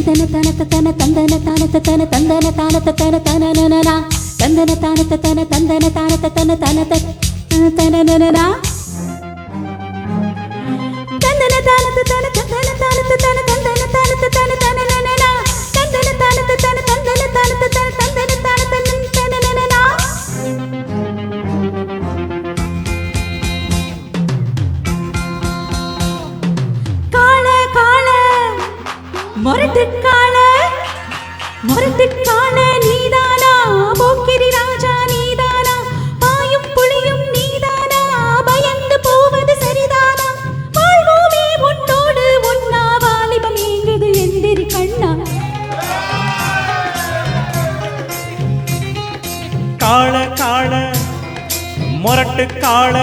தந்தன தானத்த தன தந்தன தானத்த தன தந்தன தானத்த தன தனனனா தந்தன தானத்த தன தந்தன தானத்த தன தனத தனனனா தந்தன தானத்த தன தந்தன தானத்த தன தந்தன தானத்த தன தனனனா தந்தன தானத்த தன தந்தன தானத்த தன தந்தன தானத்த தனனனா காள காள மொரட்டுக்காள மொரட்டுக்காள நீதானா போக்கிரி ராஜா நீதானா பாயும் புலியும் நீதானா பயந்து போவது சரிதானா வாழ்வோமே உன்னோடு உன்னா வாலிபம் ஏங்குது எந்திரி கண்ணா காள காள மொரட்டுக்காள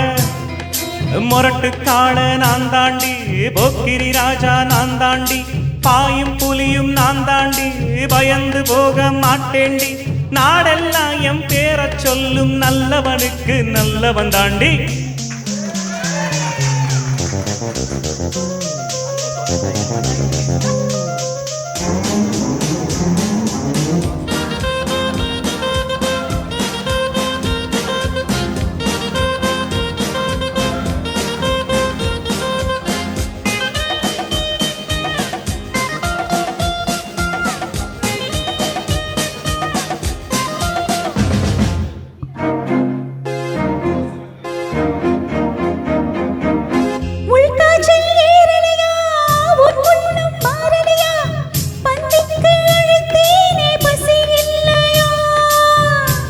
மொரட்டுக்காள நான் தாண்டி போக்கிரி ராஜா நான் தாண்டி பாயும் புலியும் நான் தாண்டி பயந்து போக மாட்டேண்டி நாடெல்லாம் என் பேரச் சொல்லும் நல்லவனுக்கு நல்லவன் தாண்டி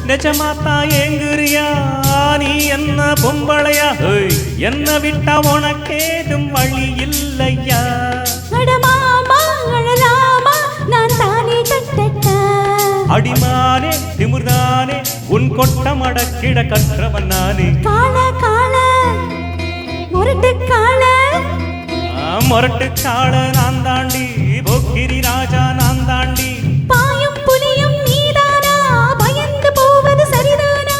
நிஜமாத்தா ஏங்குறியா நீ என்ன பொம்பளையா என்ன விட்டா உனக்கேதும் வழி இல்லையா அடிமானே திமுர்தானே உன் கொட்டம் அடக்கிட கற்றவன் நானே காள காள மொரட்டுக்காள மொரட்டுக்காள நான் தாண்டி போக்கிரி ராஜா நான் தாண்டி பாயும் புலியும் நீதானா பயந்து போவது சரிதானா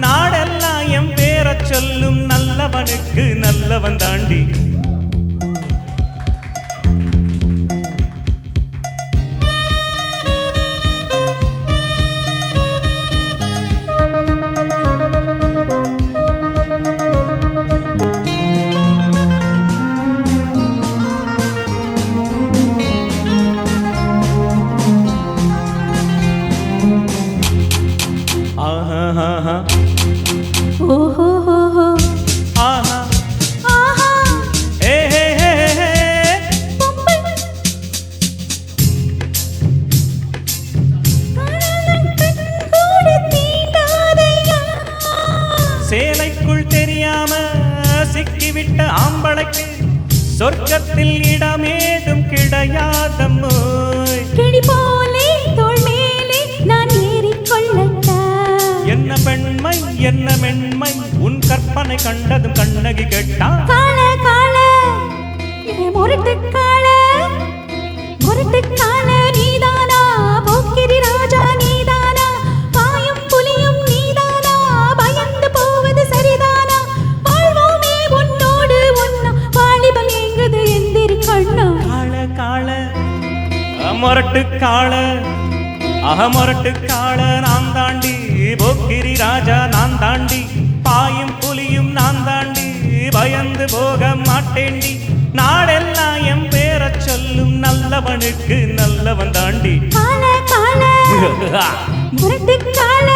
நாடெல்லாம் என் பேரச் சொல்லும் நல்லவனுக்கு நல்லவன் தாண்டி ஓஹோ ஹோ ஆஹா ஆஹா ஏ ஹே ஹே ஹே சேலைக்குள் தெரியாம சிக்கிவிட்ட ஆம்பளைக்கு சொர்க்கத்தில் இடமேதும் கிடையாதம்மோ கிளி போலே தோள் மேலே நான் ஏறிக்கொள்ளட்டா என்ன பெண்மை என்ன மென்மை உன் கற்பனை கண்டதும் கண்ணகி கேட்டா காள காள மொரட்டுக்காள மொரட்டுக்காள நீதானா போக்கிரி ராஜா நீதானா பாயும் புலியும் நீதானா பயந்து போவது சரிதானா வாழ்வோமே உன்னோடு உன்னா வாலிபம் எங்குது எந்திரி கண்ணா காள காள மொரட்டுக்காள மொரட்டுக்காள நான் தாண்டி போக்கிரி ராஜா நான் தாண்டி பாயும் புலியும் நான் தாண்டி பயந்து போக மாட்டேண்டி நாடெல்லாம் என் பேரச் சொல்லும் நல்லவனுக்கு நல்லவன் தாண்டி காள காள மொரட்டுக்காள